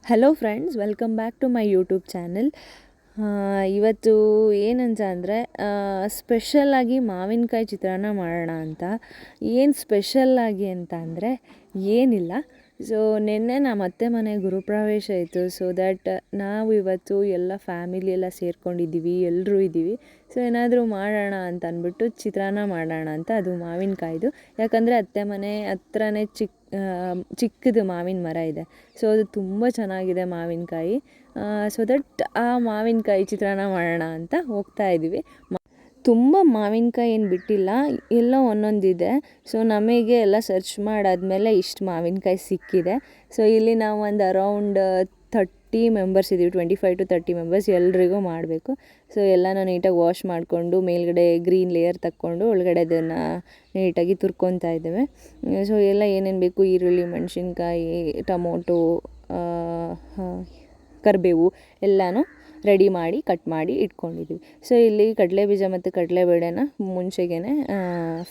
Hello friends, welcome back to my YouTube channel. ಇವತ್ತು ಏನಂತ ಅಂದರೆ ಸ್ಪೆಷಲ್ಲಾಗಿ ಮಾವಿನಕಾಯಿ ಚಿತ್ರಾನ್ನ ಮಾಡೋಣ ಅಂತ. ಏನು ಸ್ಪೆಷಲ್ಲಾಗಿ ಅಂತ ಅಂದರೆ ಏನಿಲ್ಲ. ಸೊ ನಿನ್ನೆ ನಮ್ಮ ಅತ್ತೆ ಮನೆ ಗುರುಪ್ರವೇಶ ಇತ್ತು. ಸೊ ದ್ಯಾಟ್ ನಾವು ಇವತ್ತು ಎಲ್ಲ ಫ್ಯಾಮಿಲಿ ಎಲ್ಲ ಸೇರ್ಕೊಂಡಿದ್ದೀವಿ, ಎಲ್ಲರೂ ಇದ್ದೀವಿ. ಸೊ ಏನಾದರೂ ಮಾಡೋಣ ಅಂತ ಅಂದ್ಬಿಟ್ಟು ಚಿತ್ರಾನ್ನ ಮಾಡೋಣ ಅಂತ. ಅದು ಮಾವಿನಕಾಯ್ದು, ಯಾಕಂದರೆ ಅತ್ತೆ ಮನೆ ಹತ್ರನೇ ಚಿಕ್ಕದು ಮಾವಿನ ಮರ ಇದೆ. ಸೊ ಅದು ತುಂಬ ಚೆನ್ನಾಗಿದೆ ಮಾವಿನಕಾಯಿ. ಸೊ ದಟ್ ಆ ಮಾವಿನಕಾಯಿ ಚಿತ್ರಾನ್ನ ಮಾಡೋಣ ಅಂತ ಹೋಗ್ತಾ ಇದ್ದೀವಿ. ತುಂಬ ಮಾವಿನಕಾಯಿ ಏನು ಬಿಟ್ಟಿಲ್ಲ, ಎಲ್ಲ ಒಂದೊಂದಿದೆ. ಸೊ ನಮಗೆ ಎಲ್ಲ ಸರ್ಚ್ ಮಾಡಾದ್ಮೇಲೆ ಇಷ್ಟು ಮಾವಿನಕಾಯಿ ಸಿಕ್ಕಿದೆ. ಸೊ ಇಲ್ಲಿ ನಾವು ಒಂದು ಅರೌಂಡ್ 30 ಮೆಂಬರ್ಸ್ ಇದ್ದೀವಿ, 25 to 30 ಮೆಂಬರ್ಸ್ ಎಲ್ರಿಗೂ ಮಾಡಬೇಕು. ಸೊ ಎಲ್ಲನೂ ನೀಟಾಗಿ ವಾಶ್ ಮಾಡಿಕೊಂಡು ಮೇಲ್ಗಡೆ ಗ್ರೀನ್ ಲೇಯರ್ ತಕ್ಕೊಂಡು ಒಳಗಡೆ ಅದನ್ನು ನೀಟಾಗಿ ತುರ್ಕೊತಾ ಇದ್ದೇವೆ. ಸೊ ಎಲ್ಲ ಏನೇನು ಬೇಕು, ಈರುಳ್ಳಿ, ಮೆಣಸಿನ್ಕಾಯಿ, ಟೊಮೊಟೊ, ಕರಿಬೇವು ಎಲ್ಲನೂ ರೆಡಿ ಮಾಡಿ ಕಟ್ ಮಾಡಿ ಇಟ್ಕೊಂಡಿದ್ದೀವಿ. ಸೊ ಇಲ್ಲಿ ಕಡಲೆಬೀಜ ಮತ್ತು ಕಡಲೆಬೇಳೆನ ಮುಂಚೆಗೇ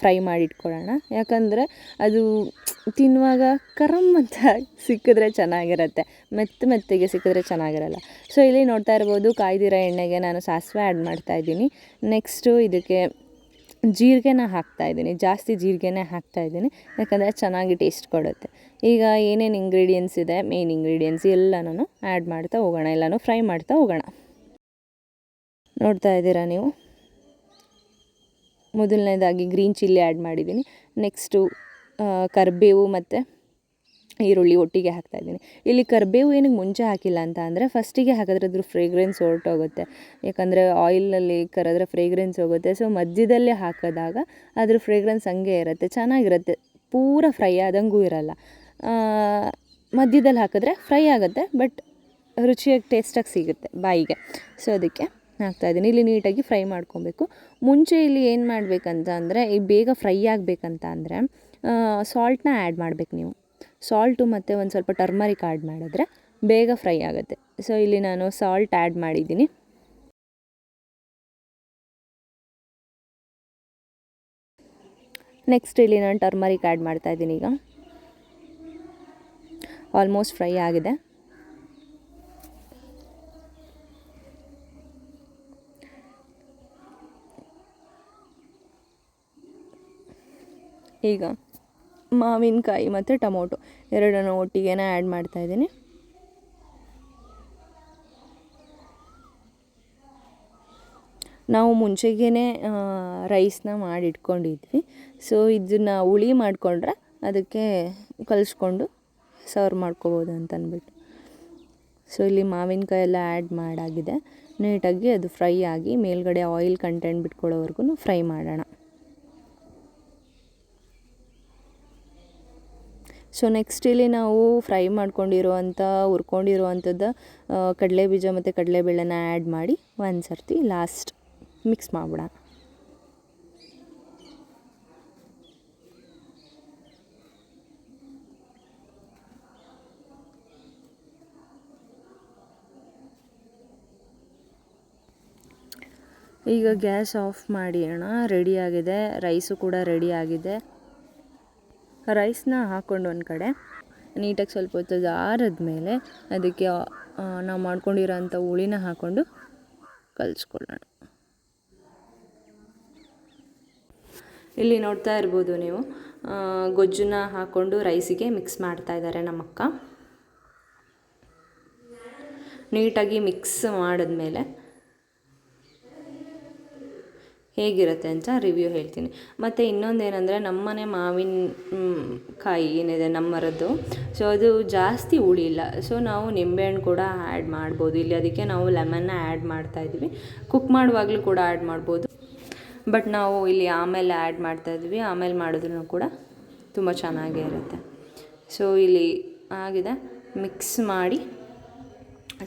ಫ್ರೈ ಮಾಡಿ ಇಟ್ಕೊಳ್ಳೋಣ. ಯಾಕಂದರೆ ಅದು ತಿನ್ನುವಾಗ ಕರಮ್ ಅಂತ ಸಿಕ್ಕಿದ್ರೆ ಚೆನ್ನಾಗಿರುತ್ತೆ, ಮೆತ್ತಗೆ ಸಿಕ್ಕಿದ್ರೆ ಚೆನ್ನಾಗಿರಲ್ಲ. ಸೊ ಇಲ್ಲಿ ನೋಡ್ತಾ ಇರ್ಬೋದು, ಕಾಯ್ದಿರೋ ಎಣ್ಣೆಗೆ ನಾನು ಸಾಸಿವೆ ಆ್ಯಡ್ ಮಾಡ್ತಾಯಿದ್ದೀನಿ. ನೆಕ್ಸ್ಟು ಇದಕ್ಕೆ ಜೀರಿಗೆನ ಹಾಕ್ತಾಯಿದ್ದೀನಿ, ಜಾಸ್ತಿ ಜೀರಿಗೆನೇ ಹಾಕ್ತಾಯಿದ್ದೀನಿ, ಯಾಕಂದರೆ ಚೆನ್ನಾಗಿ ಟೇಸ್ಟ್ ಕೊಡುತ್ತೆ. ಈಗ ಏನೇನು ಇಂಗ್ರೀಡಿಯೆಂಟ್ಸ್ ಇದೆ, ಮೇನ್ ಇಂಗ್ರೀಡಿಯೆಂಟ್ಸ್ ಎಲ್ಲನೂ ಆ್ಯಡ್ ಮಾಡ್ತಾ ಹೋಗೋಣ, ಎಲ್ಲನೂ ಫ್ರೈ ಮಾಡ್ತಾ ಹೋಗೋಣ. ನೋಡ್ತಾ ಇದ್ದೀರಾ ನೀವು, ಮೊದಲನೇದಾಗಿ ಗ್ರೀನ್ ಚಿಲ್ಲಿ ಆ್ಯಡ್ ಮಾಡಿದ್ದೀನಿ. ನೆಕ್ಸ್ಟು ಕರಿಬೇವು ಮತ್ತು ಈರುಳ್ಳಿ ಒಟ್ಟಿಗೆ ಹಾಕ್ತಾಯಿದ್ದೀನಿ. ಇಲ್ಲಿ ಕರಿಬೇವು ಏನಕ್ಕೆ ಮುಂಚೆ ಹಾಕಿಲ್ಲ ಅಂತ ಅಂದರೆ, ಫಸ್ಟಿಗೆ ಹಾಕಿದ್ರೆ ಅದ್ರ ಫ್ರೇಗ್ರೆನ್ಸ್ ಹೊರಟೋಗುತ್ತೆ. ಯಾಕಂದರೆ ಆಯಿಲಲ್ಲಿ ಕರೆದ್ರೆ ಫ್ರೇಗ್ರೆನ್ಸ್ ಹೋಗುತ್ತೆ. ಸೊ ಮಧ್ಯದಲ್ಲೇ ಹಾಕಿದಾಗ ಅದ್ರ ಫ್ರೇಗ್ರೆನ್ಸ್ ಹಂಗೆ ಇರುತ್ತೆ, ಚೆನ್ನಾಗಿರುತ್ತೆ, ಪೂರ ಫ್ರೈ ಆದಂಗೂ ಇರಲ್ಲ. ಮಧ್ಯದಲ್ಲಿ ಹಾಕಿದ್ರೆ ಫ್ರೈ ಆಗುತ್ತೆ, ಬಟ್ ರುಚಿಯಾಗಿ ಟೇಸ್ಟಾಗಿ ಸಿಗುತ್ತೆ ಬಾಯಿಗೆ. ಸೊ ಅದಕ್ಕೆ ಹಾಕ್ತಾಯಿದ್ದೀನಿ. ಇಲ್ಲಿ ನೀಟಾಗಿ ಫ್ರೈ ಮಾಡ್ಕೊಬೇಕು. ಮುಂಚೆ ಇಲ್ಲಿ ಏನು ಮಾಡಬೇಕಂತ ಅಂದರೆ, ಈ ಬೇಗ ಫ್ರೈ ಆಗಬೇಕಂತ ಅಂದರೆ ಸಾಲ್ಟನ್ನ ಆ್ಯಡ್ ಮಾಡಬೇಕು ನೀವು. ಸಾಲ್ಟು ಮತ್ತು ಒಂದು ಸ್ವಲ್ಪ ಟರ್ಮರಿಕ್ ಆ್ಯಡ್ ಮಾಡಿದ್ರೆ ಬೇಗ ಫ್ರೈ ಆಗುತ್ತೆ. ಸೊ ಇಲ್ಲಿ ನಾನು ಸಾಲ್ಟ್ ಆ್ಯಡ್ ಮಾಡಿದ್ದೀನಿ. ನೆಕ್ಸ್ಟ್ ಇಲ್ಲಿ ನಾನು ಟರ್ಮರಿಕ್ ಆ್ಯಡ್ ಮಾಡ್ತಾಯಿದ್ದೀನಿ. ಈಗ ಆಲ್ಮೋಸ್ಟ್ ಫ್ರೈ ಆಗಿದೆ. ಈಗ ಮಾವಿನಕಾಯಿ ಮತ್ತು ಟೊಮೊಟೊ ಎರಡನ್ನೂ ಒಟ್ಟಿಗೆ ಆ್ಯಡ್ ಮಾಡ್ತಾಯಿದ್ದೀನಿ. ನಾವು ಮುಂಚೆಗೇ ರೈಸ್ನ ಮಾಡಿ ಇಟ್ಕೊಂಡಿದ್ವಿ. ಸೊ ಇದನ್ನು ಹುಳಿ ಮಾಡಿಕೊಂಡ್ರೆ ಅದಕ್ಕೆ ಕಲಿಸ್ಕೊಂಡು ಸರ್ವ್ ಮಾಡ್ಕೋಬೋದು ಅಂತ ಅಂದ್ಬಿಟ್ಟು. ಸೊ ಇಲ್ಲಿ ಮಾವಿನಕಾಯಿ ಎಲ್ಲ ಆ್ಯಡ್ ಮಾಡಾಗಿದೆ. ನೀಟಾಗಿ ಅದು ಫ್ರೈ ಆಗಿ ಮೇಲ್ಗಡೆ ಆಯಿಲ್ ಕಂಟೆಂಟ್ ಬಿಟ್ಕೊಳ್ಳೋವರೆಗೂ ಫ್ರೈ ಮಾಡೋಣ. ಸೊ ನೆಕ್ಸ್ಟ್ ಇಲ್ಲಿ ನಾವು ಫ್ರೈ ಮಾಡ್ಕೊಂಡಿರುವಂಥ ಹುರ್ಕೊಂಡಿರುವಂಥದ್ದು ಕಡಲೆಬೀಜ ಮತ್ತು ಕಡಲೆಬೇಳೆನ ಆ್ಯಡ್ ಮಾಡಿ ಒಂದು ಸರ್ತಿ ಲಾಸ್ಟ್ ಮಿಕ್ಸ್ ಮಾಡ್ಬಿಡೋಣ. ಈಗ ಗ್ಯಾಸ್ ಆಫ್ ಮಾಡಿ ಅಣ್ಣ, ರೆಡಿಯಾಗಿದೆ. ರೈಸು ಕೂಡ ರೆಡಿಯಾಗಿದೆ. ರೈಸ್ನ ಹಾಕ್ಕೊಂಡು ಒಂದು ಕಡೆ ನೀಟಾಗಿ ಸ್ವಲ್ಪ ಹೊತ್ತು ಆರಿದ್ಮೇಲೆ ಅದಕ್ಕೆ ನಾವು ಮಾಡ್ಕೊಂಡಿರೋಂಥ ಹುಳಿನ ಹಾಕ್ಕೊಂಡು ಕಲಿಸ್ಕೊಳ್ಳೋಣ. ಇಲ್ಲಿ ನೋಡ್ತಾ ಇರ್ಬೋದು ನೀವು, ಗೊಜ್ಜನ್ನ ಹಾಕ್ಕೊಂಡು ರೈಸಿಗೆ ಮಿಕ್ಸ್ ಮಾಡ್ತಾಯಿದ್ದಾರೆ ನಮ್ಮಕ್ಕ. ನೀಟಾಗಿ ಮಿಕ್ಸ್ ಮಾಡಿದ್ಮೇಲೆ ಹೇಗಿರುತ್ತೆ ಅಂತ ರಿವ್ಯೂ ಹೇಳ್ತೀನಿ. ಮತ್ತು ಇನ್ನೊಂದೇನೆಂದರೆ, ನಮ್ಮನೆ ಮಾವಿನಕಾಯಿ ಏನಿದೆ ನಮ್ಮ ಮರದ್ದು, ಸೊ ಅದು ಜಾಸ್ತಿ ಹುಳಿಲ್ಲ. ಸೊ ನಾವು ನಿಂಬೆಹಣ್ಣು ಕೂಡ ಆ್ಯಡ್ ಮಾಡ್ಬೋದು ಇಲ್ಲಿ. ಅದಕ್ಕೆ ನಾವು ಲೆಮನ್ನ ಆ್ಯಡ್ ಮಾಡ್ತಾಯಿದ್ವಿ. ಕುಕ್ ಮಾಡುವಾಗಲೂ ಕೂಡ ಆ್ಯಡ್ ಮಾಡ್ಬೋದು, ಬಟ್ ನಾವು ಇಲ್ಲಿ ಆಮೇಲೆ ಆ್ಯಡ್ ಮಾಡ್ತಾಯಿದ್ವಿ. ಆಮೇಲೆ ಮಾಡಿದ್ರೂ ಕೂಡ ತುಂಬ ಚೆನ್ನಾಗೇ ಇರುತ್ತೆ. ಸೊ ಇಲ್ಲಿ ಆಗಿದೆ, ಮಿಕ್ಸ್ ಮಾಡಿ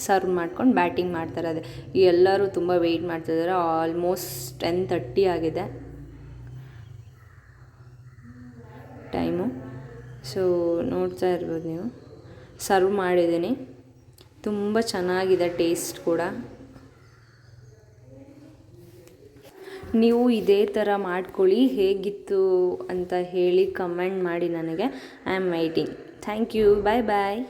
ಸರ್ವ್ ಮಾಡ್ಕೊಂಡು ಬ್ಯಾಟಿಂಗ್ ಮಾಡ್ತಾರೆ. ಅದೇ ಎಲ್ಲರೂ ತುಂಬ ವೆಯ್ಟ್ ಮಾಡ್ತಿದ್ದಾರೆ. ಆಲ್ಮೋಸ್ಟ್ 10:30 ಆಗಿದೆ ಟೈಮು. ಸೊ ನೋಡ್ತಾ ಇರ್ಬೋದು ನೀವು, ಸರ್ವ್ ಮಾಡಿದ್ದೀನಿ. ತುಂಬ ಚೆನ್ನಾಗಿದೆ ಟೇಸ್ಟ್ ಕೂಡ. ನೀವು ಇದೇ ಥರ ಮಾಡ್ಕೊಳ್ಳಿ, ಹೇಗಿತ್ತು ಅಂತ ಹೇಳಿ ಕಮೆಂಟ್ ಮಾಡಿ ನನಗೆ. I am waiting. Thank you. Bye bye.